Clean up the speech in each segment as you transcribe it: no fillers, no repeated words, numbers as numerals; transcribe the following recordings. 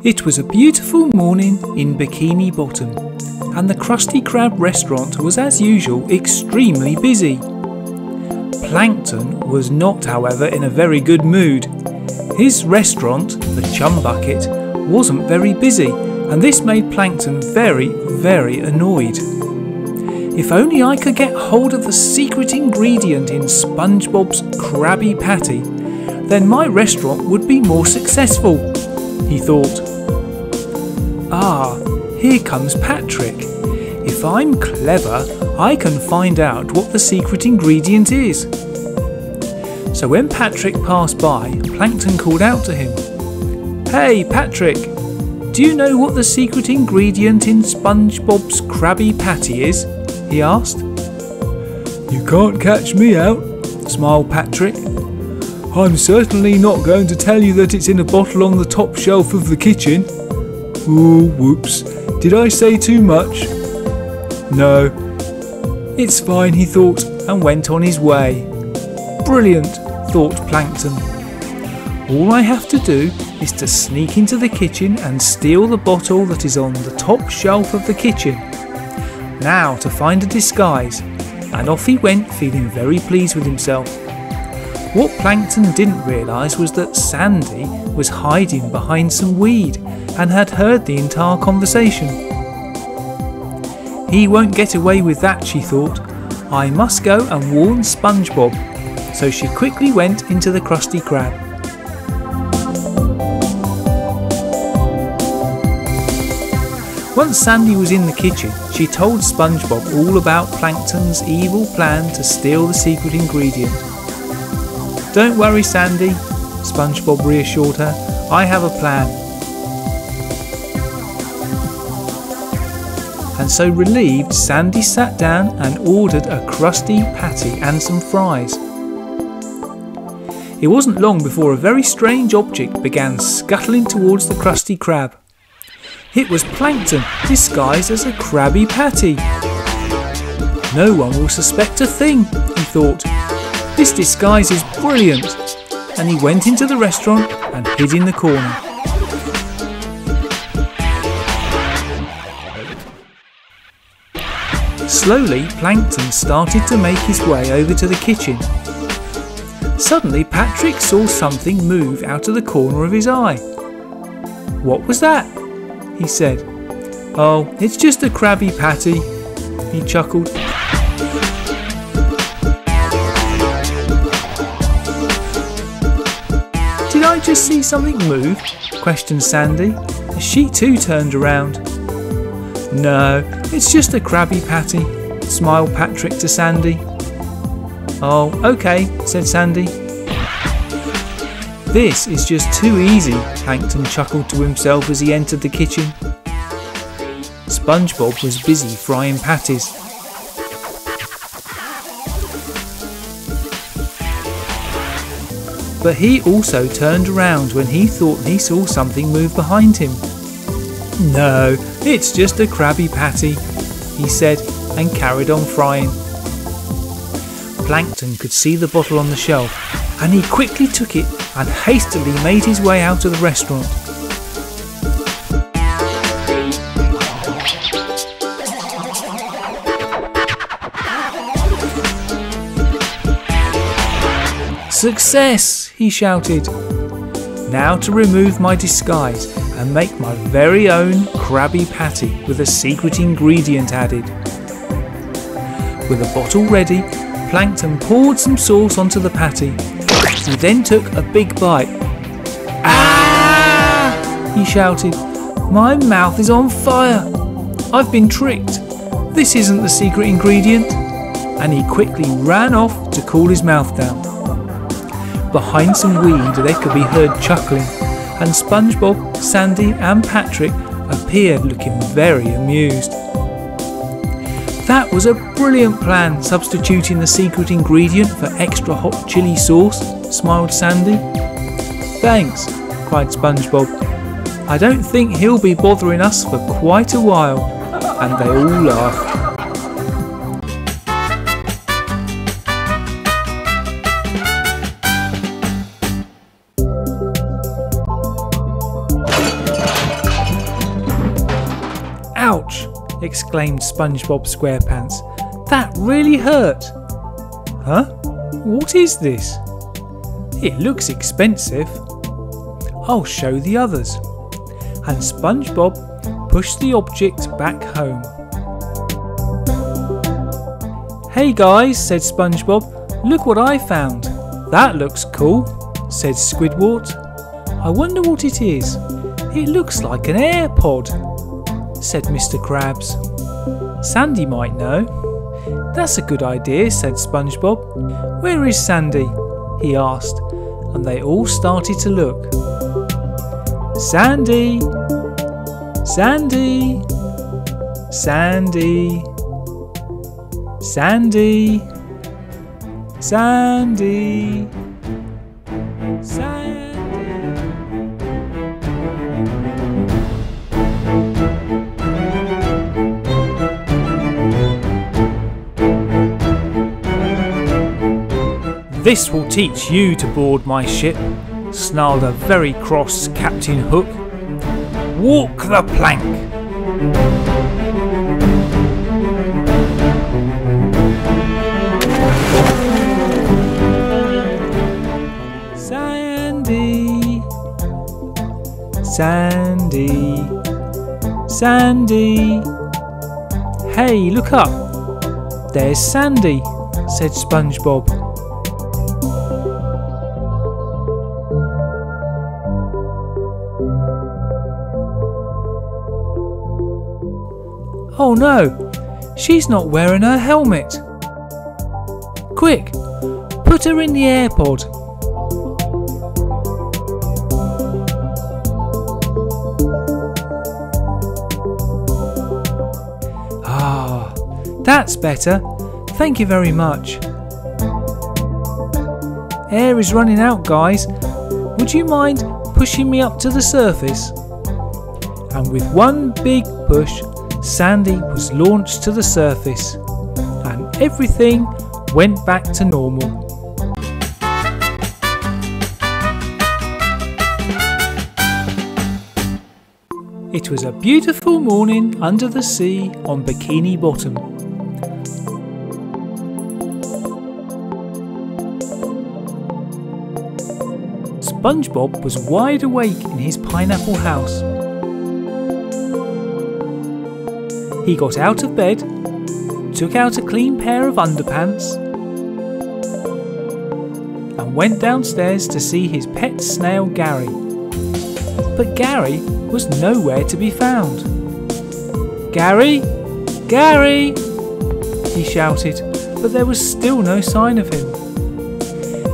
It was a beautiful morning in Bikini Bottom, and the Krusty Krab restaurant was as usual extremely busy. Plankton was not, however, in a very good mood. His restaurant, the Chum Bucket, wasn't very busy, and this made Plankton very, very annoyed. If only I could get hold of the secret ingredient in SpongeBob's Krabby Patty, then my restaurant would be more successful, he thought. Ah, here comes Patrick. If I'm clever, I can find out what the secret ingredient is. So when Patrick passed by, Plankton called out to him. Hey Patrick, do you know what the secret ingredient in SpongeBob's Krabby Patty is? He asked. You can't catch me out, smiled Patrick. I'm certainly not going to tell you that it's in a bottle on the top shelf of the kitchen. Oh, whoops. Did I say too much? No. It's fine, he thought, and went on his way. Brilliant, thought Plankton. All I have to do is to sneak into the kitchen and steal the bottle that is on the top shelf of the kitchen. Now to find a disguise. And off he went, feeling very pleased with himself. What Plankton didn't realise was that Sandy was hiding behind some weed and had heard the entire conversation. He won't get away with that, she thought. I must go and warn SpongeBob. So she quickly went into the Krusty Krab. Once Sandy was in the kitchen, she told SpongeBob all about Plankton's evil plan to steal the secret ingredient. Don't worry, Sandy, SpongeBob reassured her. I have a plan. And so relieved, Sandy sat down and ordered a Krusty Patty and some fries. It wasn't long before a very strange object began scuttling towards the Krusty Krab. It was Plankton, disguised as a Krabby Patty. No one will suspect a thing, he thought. This disguise is brilliant. And he went into the restaurant and hid in the corner. Slowly, Plankton started to make his way over to the kitchen. Suddenly, Patrick saw something move out of the corner of his eye. What was that? He said. Oh, it's just a Krabby Patty, he chuckled. Did I just see something move? Questioned Sandy, as she too turned around. No, it's just a Krabby Patty, smiled Patrick to Sandy. Oh, okay, said Sandy. This is just too easy, Plankton chuckled to himself as he entered the kitchen. SpongeBob was busy frying patties. But he also turned around when he thought he saw something move behind him. No, it's just a Krabby Patty, he said, and carried on frying. Plankton could see the bottle on the shelf, and he quickly took it and hastily made his way out of the restaurant. Success! He shouted. Now to remove my disguise and make my very own Krabby Patty with a secret ingredient added. With a bottle ready, Plankton poured some sauce onto the patty. He then took a big bite. Ah! He shouted. My mouth is on fire. I've been tricked. This isn't the secret ingredient. And he quickly ran off to cool his mouth down. Behind some weed they could be heard chuckling, and SpongeBob, Sandy and Patrick appeared looking very amused. That was a brilliant plan, substituting the secret ingredient for extra hot chili sauce, smiled Sandy. Thanks, cried SpongeBob. I don't think he'll be bothering us for quite a while. And they all laughed. exclaimed Spongebob Squarepants. "That really hurt." "Huh? What is this?" "It looks expensive." "I'll show the others." And SpongeBob pushed the object back home. "Hey guys," said SpongeBob, "look what I found." "That looks cool," said Squidward. "I wonder what it is. It looks like an AirPod," said Mr. Krabs. "Sandy might know." "That's a good idea," said SpongeBob. "Where is Sandy?" he asked, and they all started to look. "Sandy! Sandy! Sandy! Sandy! Sandy! Sandy!" "This will teach you to board my ship," snarled a very cross Captain Hook. "Walk the plank!" Sandy, Sandy, Sandy. "Hey, look up. There's Sandy," said SpongeBob. "Oh no, she's not wearing her helmet. Quick, put her in the AirPod." "Ah, that's better. Thank you very much." "Air is running out, guys. Would you mind pushing me up to the surface?" And with one big push, Sandy was launched to the surface, and everything went back to normal. It was a beautiful morning under the sea on Bikini Bottom. SpongeBob was wide awake in his pineapple house. He got out of bed, took out a clean pair of underpants, and went downstairs to see his pet snail Gary. But Gary was nowhere to be found. "Gary! Gary!" he shouted, but there was still no sign of him.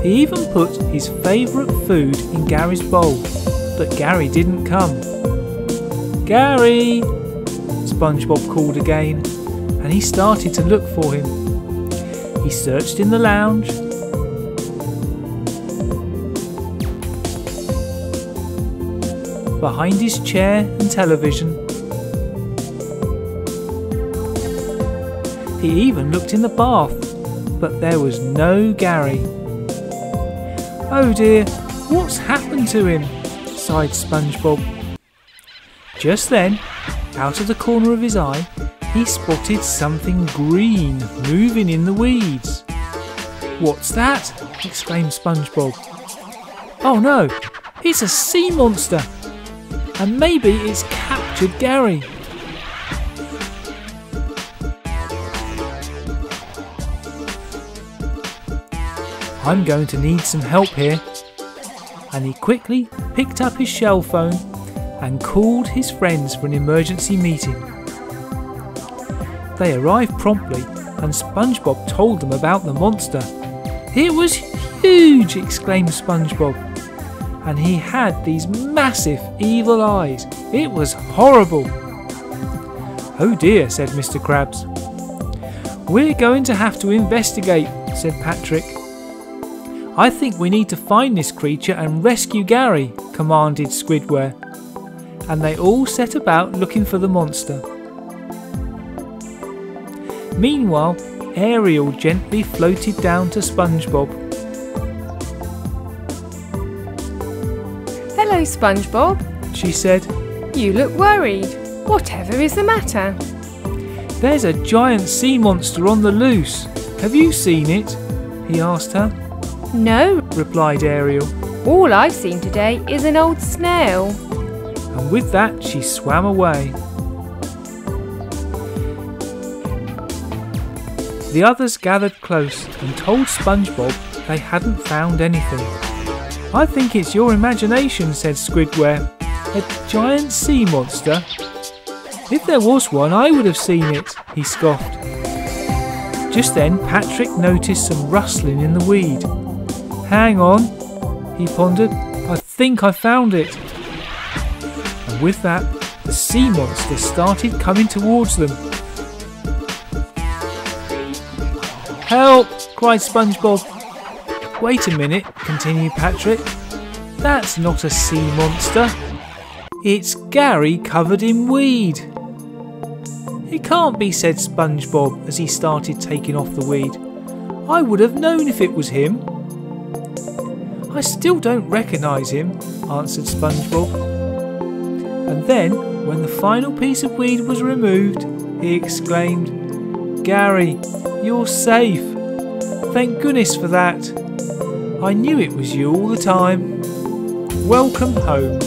He even put his favourite food in Gary's bowl, but Gary didn't come. "Gary!" SpongeBob called again, and he started to look for him. He searched in the lounge, behind his chair and television. He even looked in the bath, but there was no Gary. "Oh dear, what's happened to him?" sighed SpongeBob. Just then, out of the corner of his eye, he spotted something green moving in the weeds. "What's that?" exclaimed SpongeBob. "Oh no, it's a sea monster! And maybe it's captured Gary." "I'm going to need some help here." And he quickly picked up his shell phone and called his friends for an emergency meeting. They arrived promptly, and SpongeBob told them about the monster. "It was huge!" exclaimed SpongeBob. "And he had these massive evil eyes. It was horrible." "Oh dear," said Mr. Krabs. "We're going to have to investigate," said Patrick. "I think we need to find this creature and rescue Gary," commanded Squidward. And they all set about looking for the monster. Meanwhile, Ariel gently floated down to SpongeBob. "Hello, SpongeBob," she said. "You look worried. Whatever is the matter?" "There's a giant sea monster on the loose. Have you seen it?" he asked her. "No," replied Ariel. "all I've seen today is an old snail." And with that she swam away. The others gathered close and told SpongeBob they hadn't found anything. "I think it's your imagination," said Squidward. "A giant sea monster? If there was one, I would have seen it," he scoffed. Just then Patrick noticed some rustling in the weed. "Hang on," he pondered. "I think I found it." And with that, the sea monster started coming towards them. "Help!" cried SpongeBob. "Wait a minute," continued Patrick. "That's not a sea monster. It's Gary covered in weed." "It can't be," said SpongeBob as he started taking off the weed. "I would have known if it was him." "I still don't recognise him," answered SpongeBob. And then, when the final piece of weed was removed, he exclaimed, "Gary, you're safe. Thank goodness for that. I knew it was you all the time. Welcome home."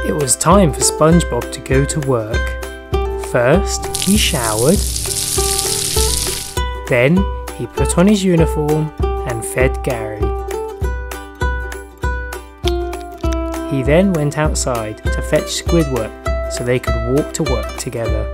It was time for SpongeBob to go to work. First, he showered. Then, he put on his uniform and fed Gary. He then went outside to fetch Squidward so they could walk to work together.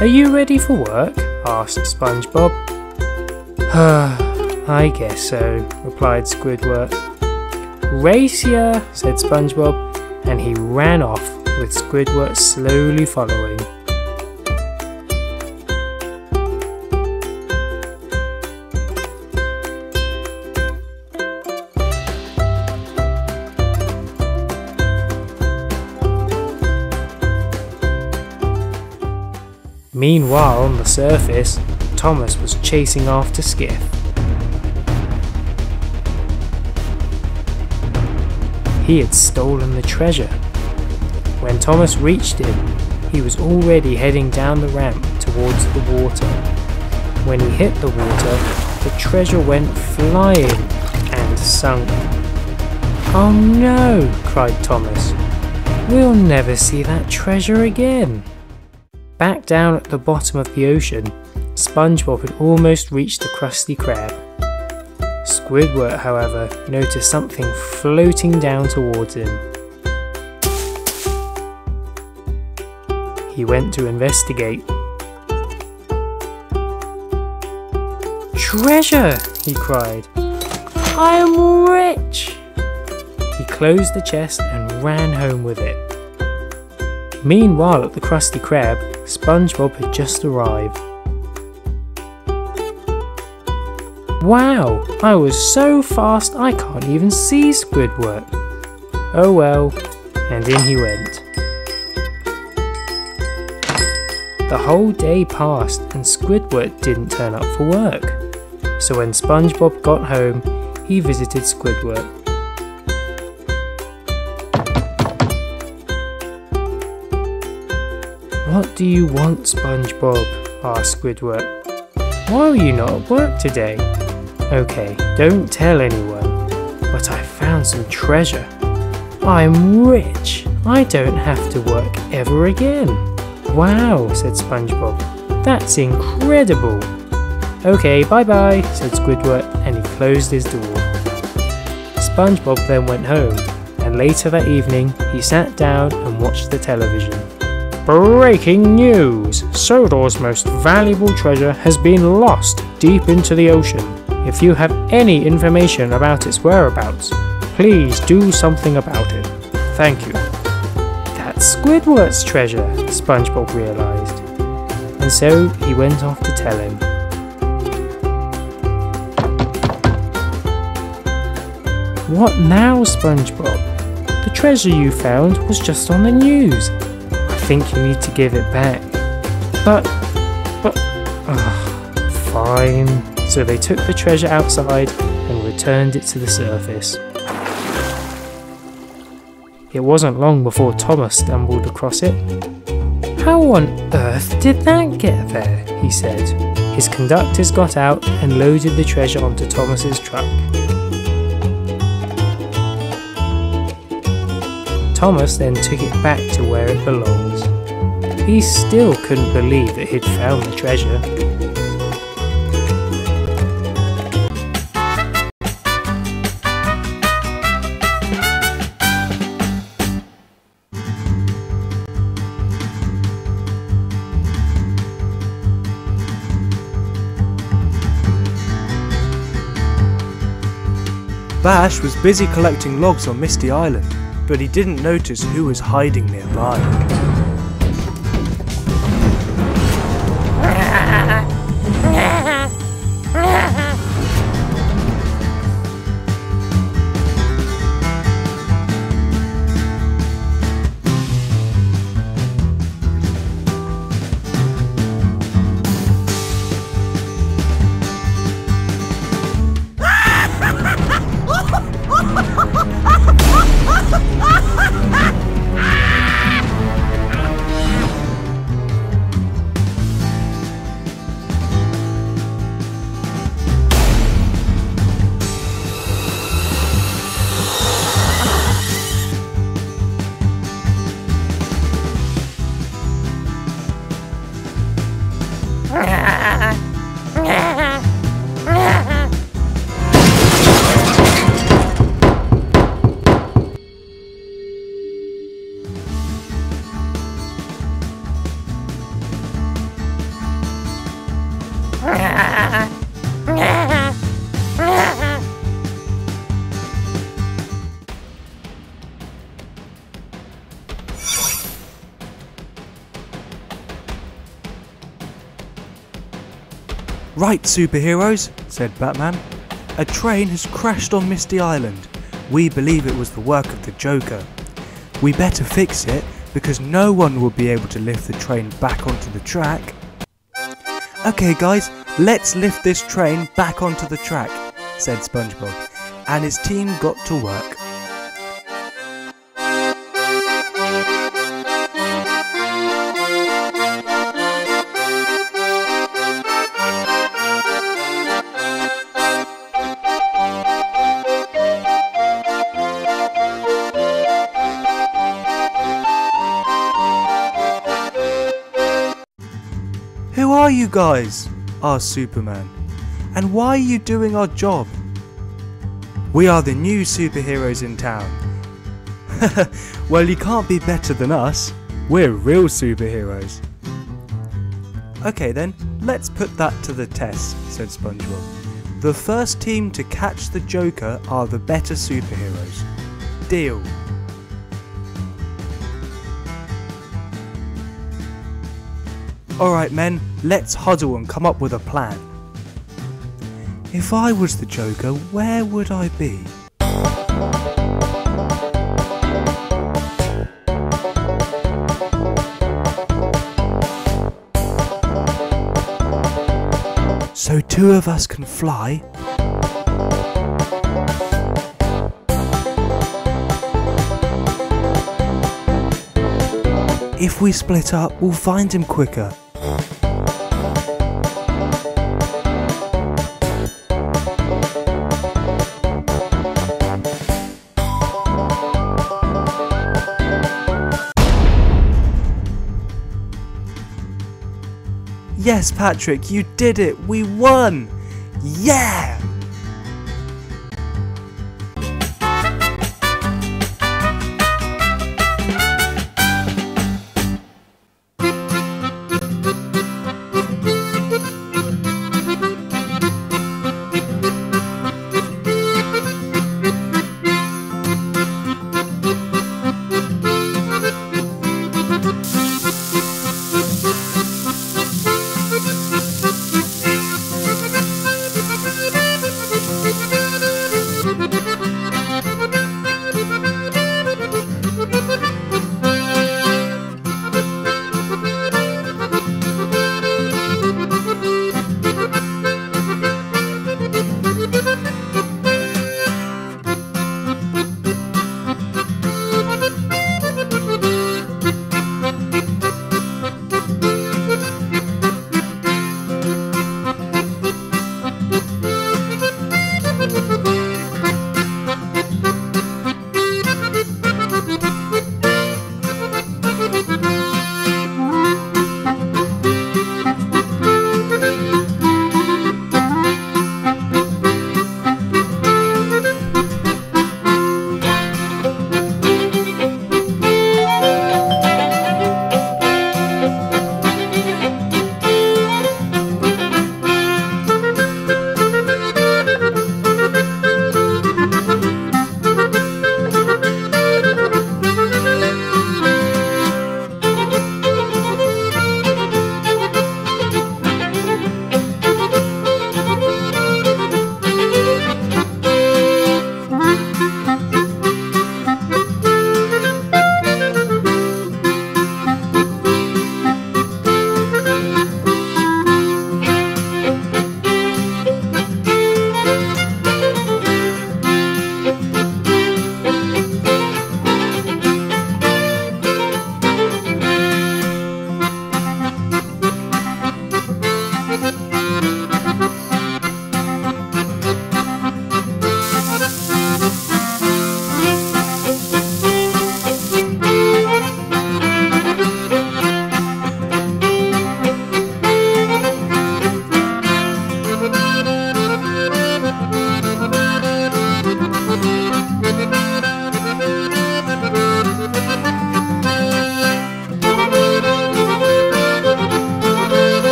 "Are you ready for work?" asked SpongeBob. "I guess so," replied Squidward. "Race ya," said SpongeBob, and he ran off with Squidward slowly following. Meanwhile, on the surface, Thomas was chasing after Skiff. He had stolen the treasure. When Thomas reached him, he was already heading down the ramp towards the water. When he hit the water, the treasure went flying and sunk. "Oh no!" cried Thomas. "We'll never see that treasure again." Back down at the bottom of the ocean, SpongeBob had almost reached the Krusty Krab. Squidward, however, noticed something floating down towards him. He went to investigate. "Treasure!" he cried. "I am rich!" He closed the chest and ran home with it. Meanwhile, at the Krusty Krab, SpongeBob had just arrived. "Wow, I was so fast I can't even see Squidward." "Oh well," and in he went. The whole day passed and Squidward didn't turn up for work. So when SpongeBob got home, he visited Squidward. "What do you want, SpongeBob?" asked Squidward. "Why are you not at work today?" "Okay, don't tell anyone, but I found some treasure. I'm rich. I don't have to work ever again." "Wow," said SpongeBob. "That's incredible." "Okay, bye-bye," said Squidward, and he closed his door. SpongeBob then went home, and later that evening he sat down and watched the television. Breaking news! Sodor's most valuable treasure has been lost deep into the ocean. If you have any information about its whereabouts, please do something about it. Thank you. That's Squidward's treasure, SpongeBob realised. and so he went off to tell him. What now, SpongeBob? The treasure you found was just on the news. I think you need to give it back. But, fine. So they took the treasure outside and returned it to the surface. It wasn't long before Thomas stumbled across it. How on earth did that get there? He said. His conductors got out and loaded the treasure onto Thomas's truck. Thomas then took it back to where it belongs. He still couldn't believe that he'd found the treasure. Bash was busy collecting logs on Misty Island, but he didn't notice who was hiding nearby. Right, superheroes, said Batman. A train has crashed on Misty Island. We believe it was the work of the Joker. We better fix it because no one will be able to lift the train back onto the track. Okay guys, let's lift this train back onto the track, said SpongeBob, and his team got to work. Who are you guys? Asked Superman. And why are you doing our job? We are the new superheroes in town. Well, you can't be better than us. We're real superheroes. Okay then, let's put that to the test, said SpongeBob. The first team to catch the Joker are the better superheroes. Deal. Alright men, let's huddle and come up with a plan. If I was the Joker, where would I be? So two of us can fly. If we split up, we'll find him quicker. Yes, Patrick, you did it! We won! Yeah!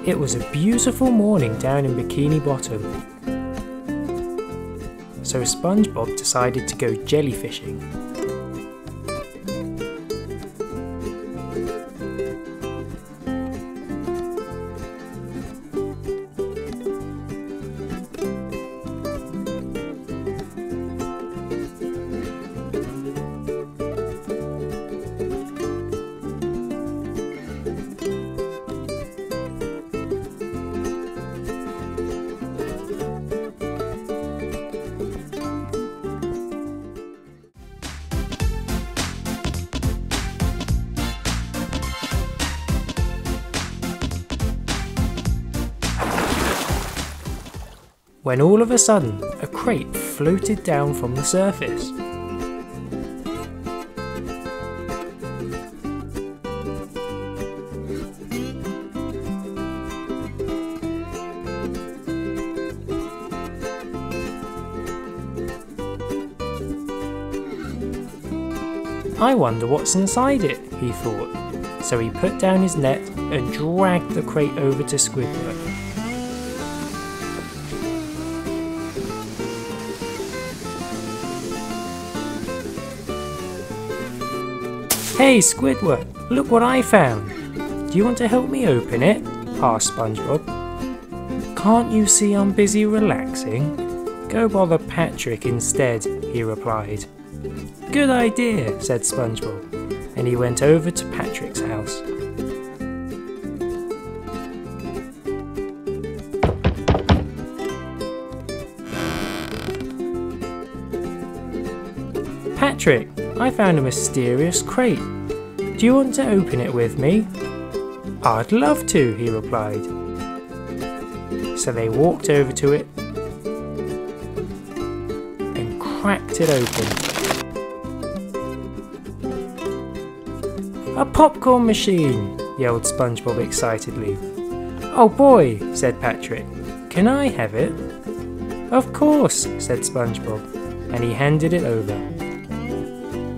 It was a beautiful morning down in Bikini Bottom. So SpongeBob decided to go jellyfishing. When all of a sudden, a crate floated down from the surface. I wonder what's inside it, he thought. So he put down his net and dragged the crate over to Squidward. Hey Squidward, look what I found! Do you want to help me open it? Asked SpongeBob. Can't you see I'm busy relaxing? Go bother Patrick instead, he replied. Good idea, said SpongeBob, and he went over to Patrick's house. Patrick, I found a mysterious crate. Do you want to open it with me? I'd love to, he replied. So they walked over to it and cracked it open. A popcorn machine, yelled SpongeBob excitedly. Oh boy, said Patrick. Can I have it? Of course, said SpongeBob, and he handed it over.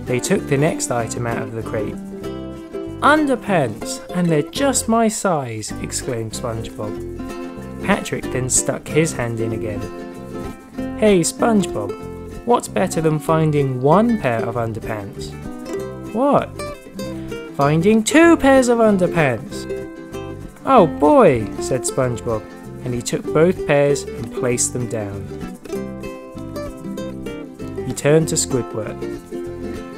They took the next item out of the crate. Underpants, and they're just my size, exclaimed SpongeBob. Patrick then stuck his hand in again. Hey SpongeBob, what's better than finding one pair of underpants? What? Finding 2 pairs of underpants. Oh boy, said SpongeBob, and he took both pairs and placed them down. He turned to Squidward.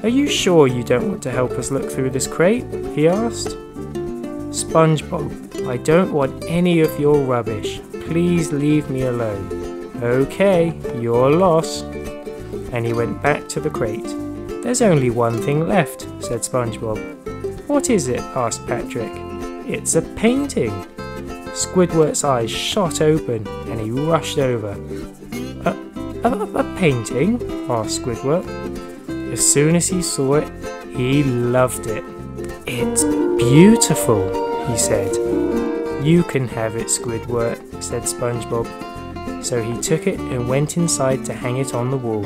Are you sure you don't want to help us look through this crate? He asked. SpongeBob, I don't want any of your rubbish. Please leave me alone. Okay, your loss. And he went back to the crate. There's only one thing left, said SpongeBob. What is it? Asked Patrick. It's a painting. Squidward's eyes shot open and he rushed over. A painting? Asked Squidward. As soon as he saw it, he loved it. It's beautiful, he said. You can have it, Squidward, said SpongeBob. So he took it and went inside to hang it on the wall.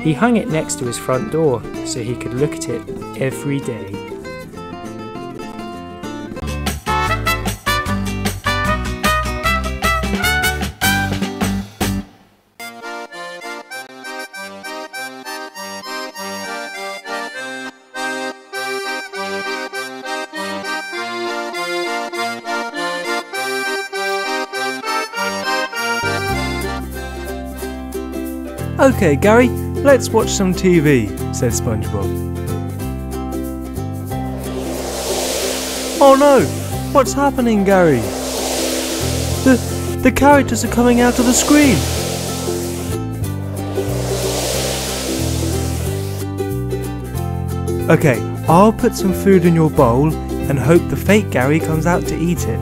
He hung it next to his front door so he could look at it every day. Okay, Gary, let's watch some TV, said SpongeBob. Oh no! What's happening, Gary? The characters are coming out of the screen! Okay, I'll put some food in your bowl and hope the fake Gary comes out to eat it.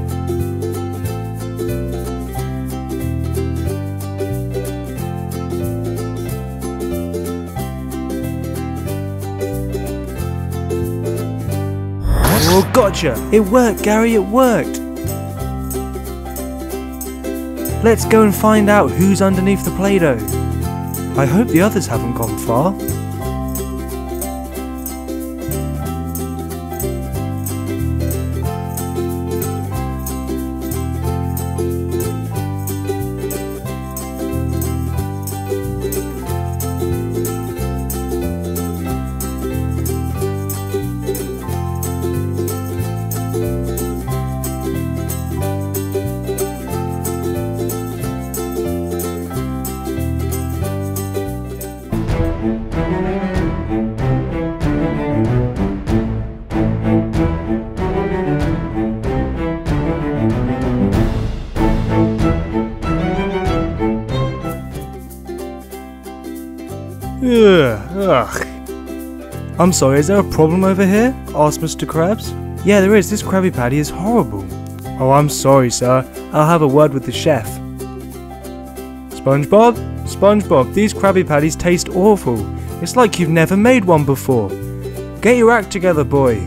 Oh, gotcha! It worked, Gary, it worked! Let's go and find out who's underneath the Play-Doh. I hope the others haven't gone far. Ugh. I'm sorry, is there a problem over here? Asked Mr. Krabs. Yeah, there is. This Krabby Patty is horrible. Oh, I'm sorry, sir. I'll have a word with the chef. SpongeBob? SpongeBob, these Krabby Patties taste awful. It's like you've never made one before. Get your act together, boy.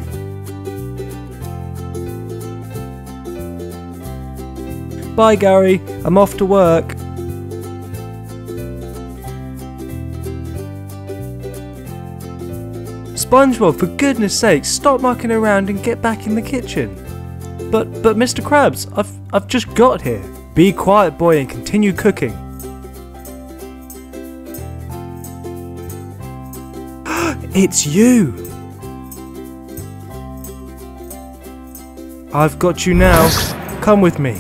Bye, Gary. I'm off to work. SpongeBob, for goodness sake, stop mucking around and get back in the kitchen. But Mr. Krabs, I've just got here. Be quiet, boy, and continue cooking. It's you. I've got you now. Come with me.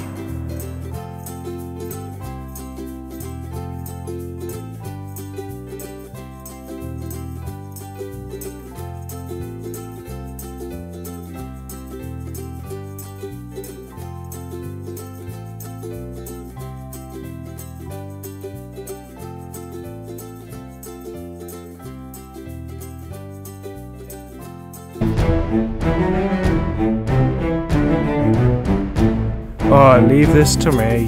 Oh, leave this to me.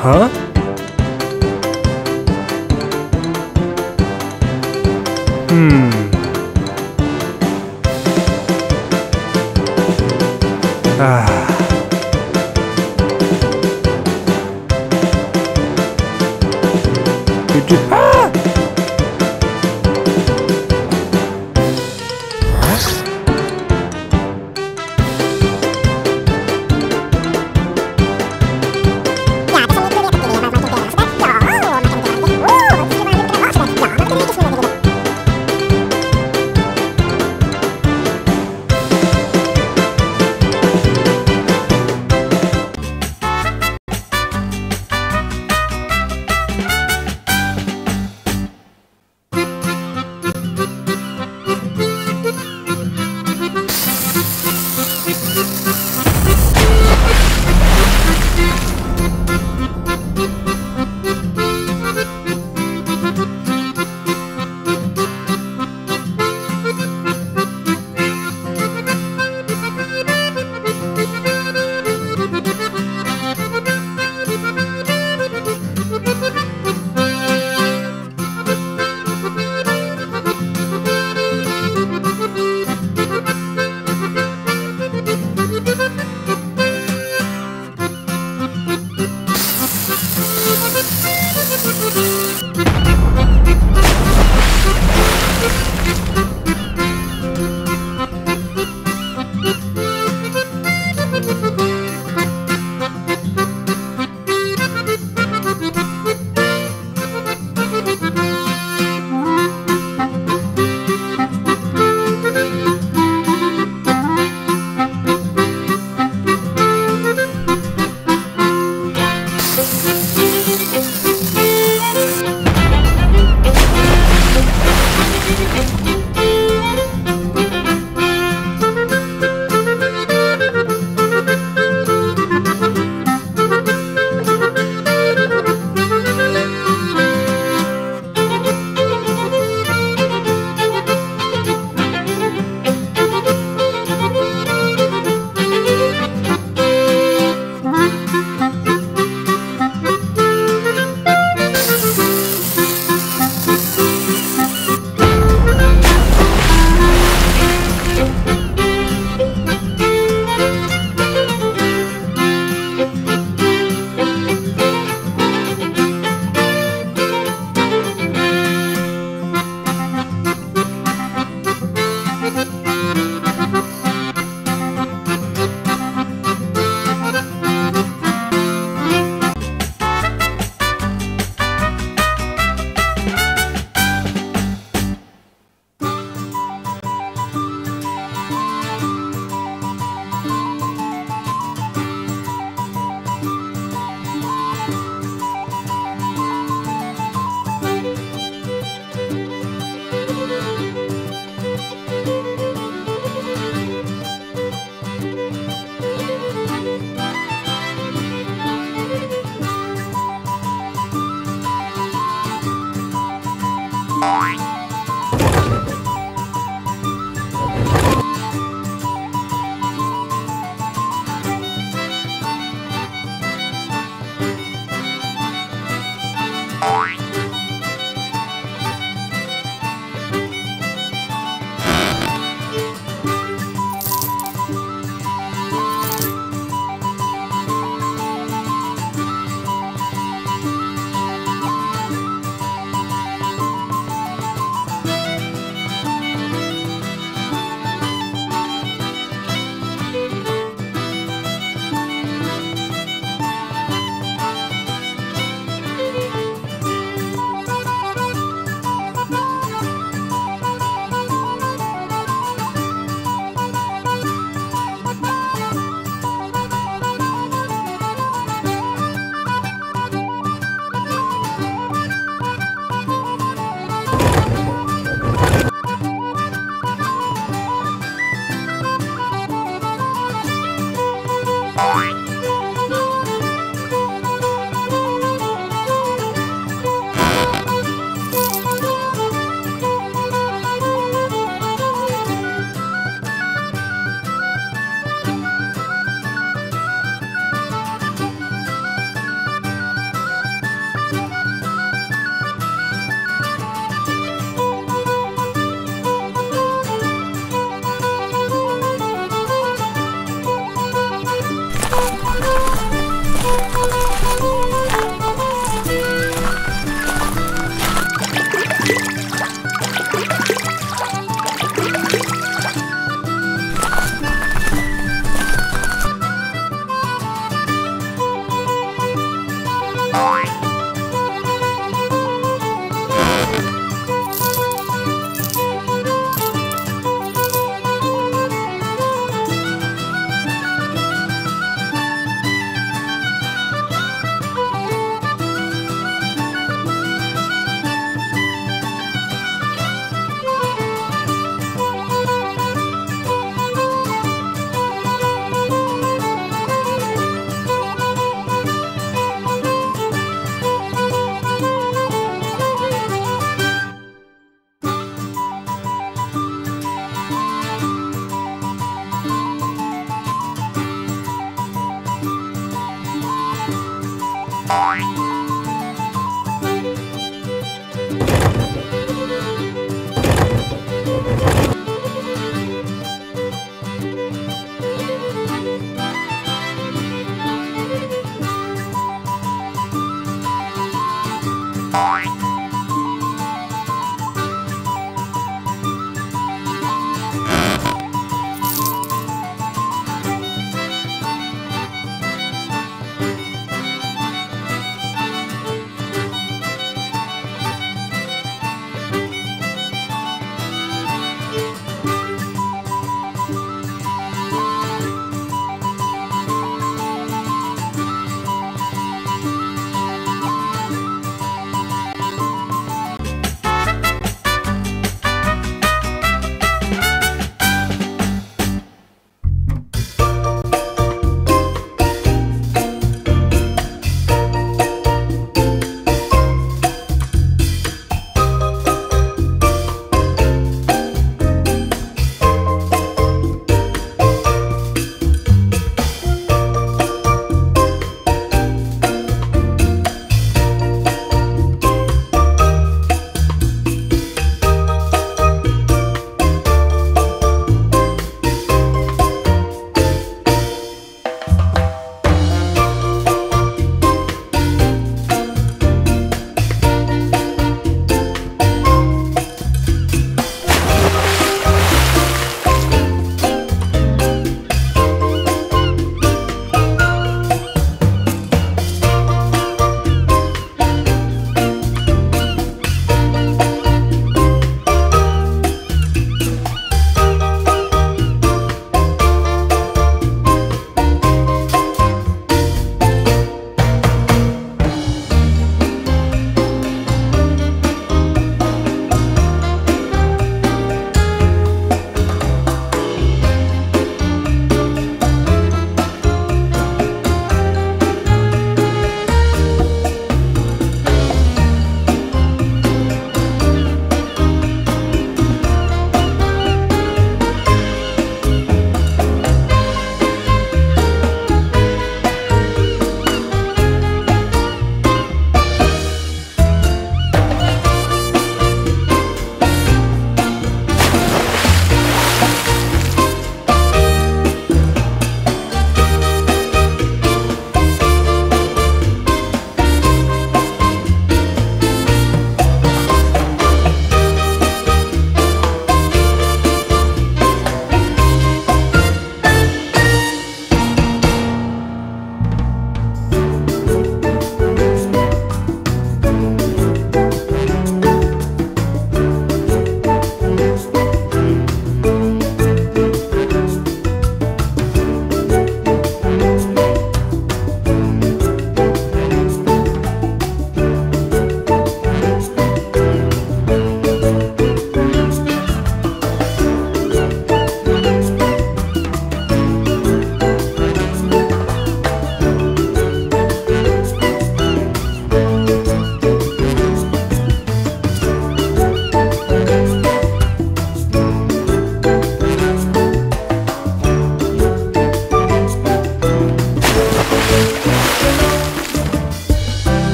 Huh?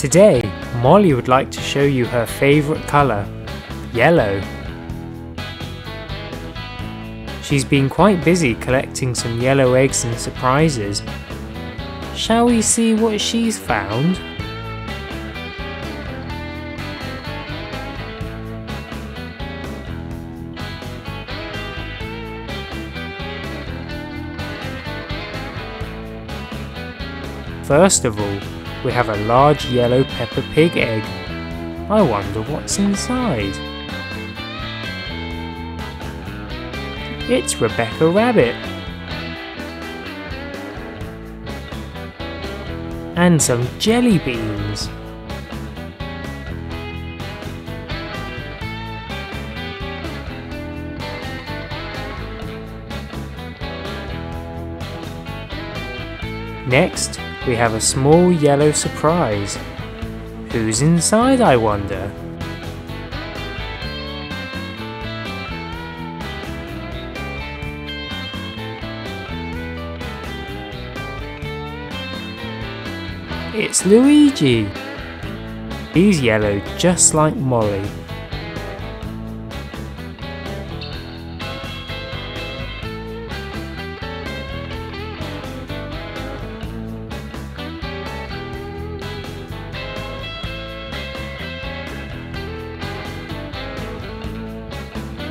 Today, Molly would like to show you her favourite colour, yellow. She's been quite busy collecting some yellow eggs and surprises. Shall we see what she's found? First of all, we have a large yellow Peppa Pig egg. I wonder what's inside. It's Rebecca Rabbit. And some jelly beans. Next, we have a small yellow surprise. Who's inside, I wonder? It's Luigi. He's yellow just like Molly.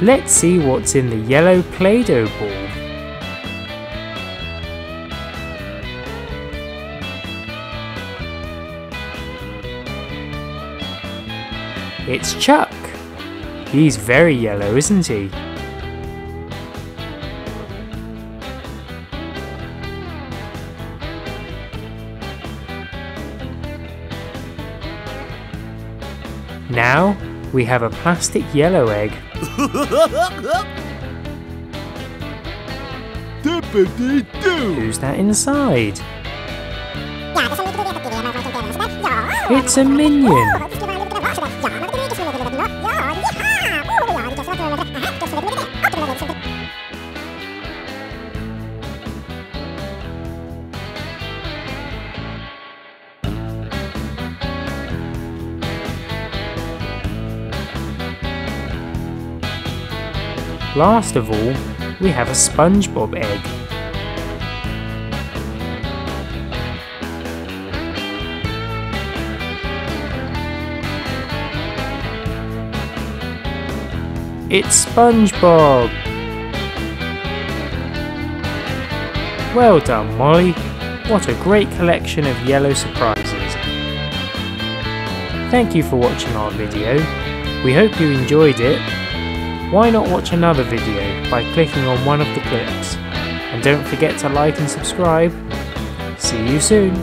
Let's see what's in the yellow Play-Doh ball. It's Chuck. He's very yellow, isn't he? Now we have a plastic yellow egg. Who's that inside? It's a Minion. Last of all, we have a Spongebob egg. It's SpongeBob! Well done, Molly. What a great collection of yellow surprises. Thank you for watching our video. We hope you enjoyed it. Why not watch another video by clicking on one of the clips? And don't forget to like and subscribe. See you soon!